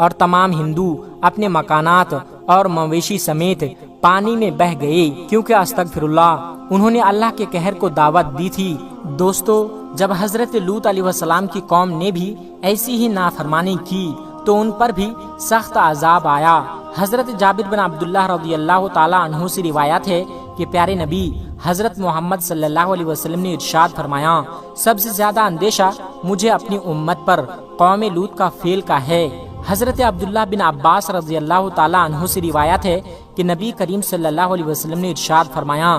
اور تمام ہندو اپنے مکانات اور مویشی سمیت پانی میں بہہ گئے، کیونکہ استغفر اللہ، انہوں نے اللہ کے قہر کو دعوت دی تھی۔ دوستو، جب حضرت لوط علیہ السلام کی قوم نے بھی ایسی ہی نافرمانی کی تو ان پر بھی سخت عذاب آیا۔ حضرت جابر بن عبداللہ رضی اللہ تعالی عنہ سے روایت ہے کہ پیارے نبی حضرت محمد صلی اللہ علیہ وسلم نے ارشاد فرمایا، سب سے زیادہ اندیشہ مجھے اپنی امت پر قوم لوط کا فعل کا ہے۔ حضرت عبداللہ بن عباس رضی اللہ تعالی عنہ سے روایت ہے کہ نبی کریم صلی اللہ علیہ وسلم نے ارشاد فرمایا،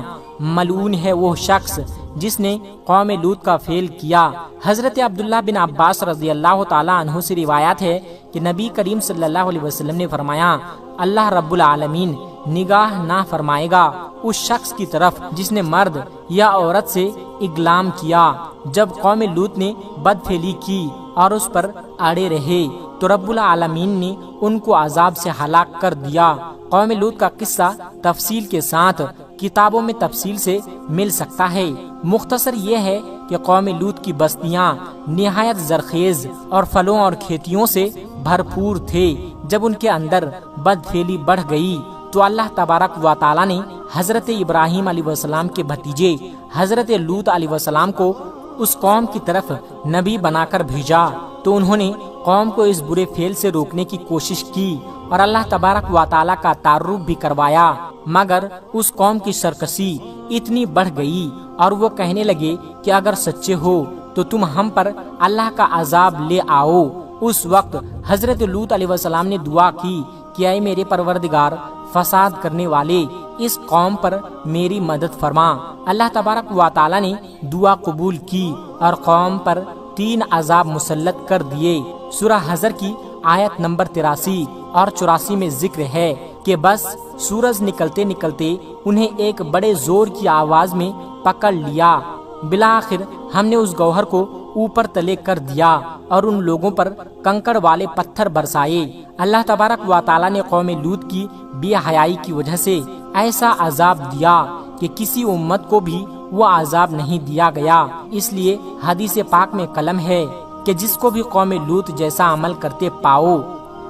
ملعون ہے وہ شخص جس نے قوم لوط کا فعل کیا۔ حضرت عبداللہ بن عباس رضی اللہ تعالی عنہ سے روایت ہے کہ نبی کریم صلی اللہ علیہ وسلم نے فرمایا، اللہ رب العالمین نگاہ نہ فرمائے گا اس شخص کی طرف جس نے مرد یا عورت سے اگلام کیا۔ جب قوم لوط نے بدفعلی کی اور اس پر اڑے رہے تو رب العالمین نے ان کو عذاب سے ہلاک کر دیا۔ قوم لوط کا قصہ تفصیل کے ساتھ کتابوں میں تفصیل سے مل سکتا ہے۔ مختصر یہ ہے کہ قوم لوط کی بستیاں نہایت زرخیز اور پھلوں اور کھیتیوں سے بھرپور تھے۔ جب ان کے اندر بدفعلی بڑھ گئی تو اللہ تبارک و تعالی نے حضرت ابراہیم علیہ السلام کے بھتیجے حضرت لوط علیہ السلام کو اس قوم کی طرف نبی بنا کر بھیجا، تو انہوں نے قوم کو اس برے فعل سے روکنے کی کوشش کی اور اللہ تبارک و تعالی کا تعارف بھی کروایا، مگر اس قوم کی سرکشی اتنی بڑھ گئی اور وہ کہنے لگے کہ اگر سچے ہو تو تم ہم پر اللہ کا عذاب لے آؤ۔ اس وقت حضرت لوط علیہ السلام نے دعا کی کہ اے میرے پروردگار، فساد کرنے والے اس قوم پر میری مدد فرما۔ اللہ تبارک و تعالی نے دعا قبول کی اور قوم پر 3 عذاب مسلط کر دیے۔ سورہ حشر کی آیت نمبر 83 اور 84 میں ذکر ہے کہ بس سورج نکلتے نکلتے انہیں ایک بڑے زور کی آواز میں پکڑ لیا، بالآخر ہم نے اس گوہر کو اوپر تلے کر دیا اور ان لوگوں پر کنکڑ والے پتھر برسائے۔ اللہ تبارک و تعالی نے قوم لوط کی بے حیائی کی وجہ سے ایسا عذاب دیا کہ کسی امت کو بھی وہ عذاب نہیں دیا گیا۔ اس لیے حدیث پاک میں کلم ہے کہ جس کو بھی قوم لوط جیسا عمل کرتے پاؤ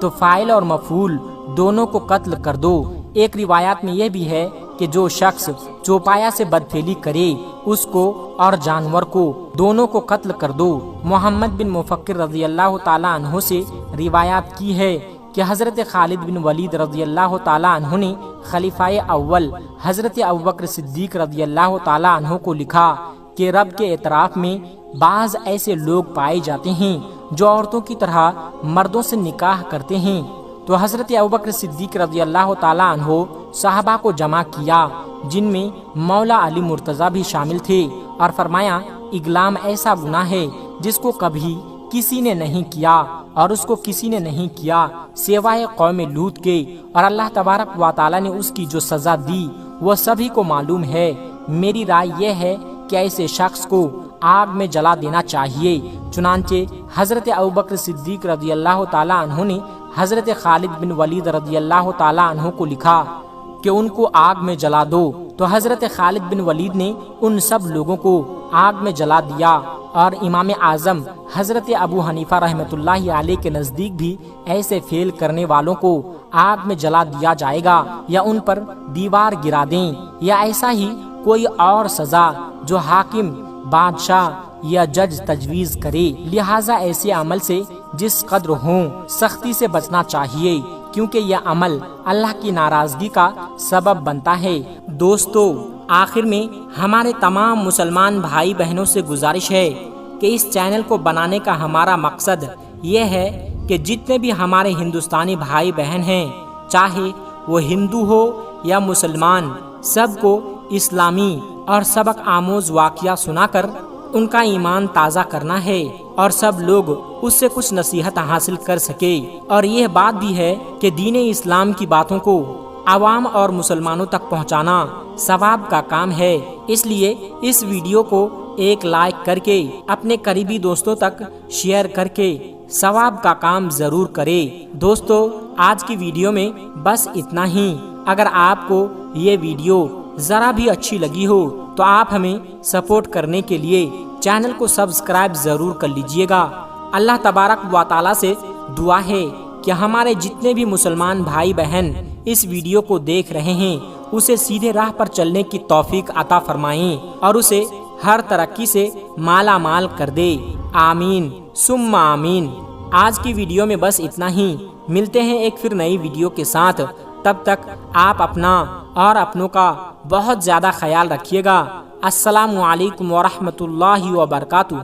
تو فاعل اور مفعول دونوں کو قتل کر دو۔ ایک روایات میں یہ بھی ہے کہ جو شخص چوپایا سے بدفعلی کرے اس کو اور جانور کو دونوں کو قتل کر دو۔ محمد بن مفکر رضی اللہ تعالی عنہ سے روایات کی ہے کہ حضرت خالد بن ولید رضی اللہ تعالی عنہ نے خلیفہ اول حضرت ابوبکر صدیق رضی اللہ تعالی عنہ کو لکھا کہ رب کے اعتراف میں بعض ایسے لوگ پائے جاتے ہیں جو عورتوں کی طرح مردوں سے نکاح کرتے ہیں۔ تو حضرت ابوبکر صدیق رضی اللہ تعالی عنہ صحابہ کو جمع کیا جن میں مولا علی مرتضیٰ بھی شامل تھے اور فرمایا، اگلام ایسا گناہ ہے جس کو کبھی کسی نے نہیں کیا اور اس کو کسی نے نہیں کیا سوائے قوم لوط کے، اور اللہ تبارک و تعالی نے اس کی جو سزا دی وہ سبھی کو معلوم ہے۔ میری رائے یہ ہے کہ ایسے شخص کو آگ میں جلا دینا چاہیے۔ چنانچہ حضرت ابوبکر صدیق رضی اللہ تعالی عنہ نے حضرت خالد بن ولید رضی اللہ تعالی عنہ کو لکھا کہ ان کو آگ میں جلا دو، تو حضرت خالد بن ولید نے ان سب لوگوں کو آگ میں جلا دیا۔ اور امام اعظم حضرت ابو حنیفہ رحمۃ اللہ علیہ کے نزدیک بھی ایسے فعل کرنے والوں کو آگ میں جلا دیا جائے گا یا ان پر دیوار گرا دیں یا ایسا ہی کوئی اور سزا جو حاکم، بادشاہ یا جج تجویز کرے۔ لہٰذا ایسے عمل سے جس قدر ہوں سختی سے بچنا چاہیے، کیونکہ یہ عمل اللہ کی ناراضگی کا سبب بنتا ہے۔ دوستو، آخر میں ہمارے تمام مسلمان بھائی بہنوں سے گزارش ہے کہ اس چینل کو بنانے کا ہمارا مقصد یہ ہے کہ جتنے بھی ہمارے ہندوستانی بھائی بہن ہیں، چاہے وہ ہندو ہو یا مسلمان، سب کو اسلامی اور سبق آموز واقعہ سنا کر ان کا ایمان تازہ کرنا ہے اور سب لوگ اس سے کچھ نصیحت حاصل کر سکے۔ اور یہ بات بھی ہے کہ دین اسلام کی باتوں کو عوام اور مسلمانوں تک پہنچانا ثواب کا کام ہے، اس لیے اس ویڈیو کو ایک لائک کر کے اپنے قریبی دوستوں تک شیئر کر کے ثواب کا کام ضرور کرے۔ دوستو، آج کی ویڈیو میں بس اتنا ہی۔ اگر آپ کو یہ ویڈیو ذرا بھی اچھی لگی ہو تو آپ ہمیں سپورٹ کرنے کے لیے چینل کو سبسکرائب ضرور کر لیجئے گا۔ اللہ تبارک و تعالی سے دعا ہے کہ ہمارے جتنے بھی مسلمان بھائی بہن اس ویڈیو کو دیکھ رہے ہیں اسے سیدھے راہ پر چلنے کی توفیق عطا فرمائیں اور اسے ہر ترقی سے مالا مال کر دے، آمین ثم آمین۔ آج کی ویڈیو میں بس اتنا ہی، ملتے ہیں ایک پھر نئی ویڈیو کے ساتھ، تب تک آپ اپنا اور اپنوں کا بہت زیادہ خیال رکھیے گا۔ السلام علیکم ورحمۃ اللہ وبرکاتہ۔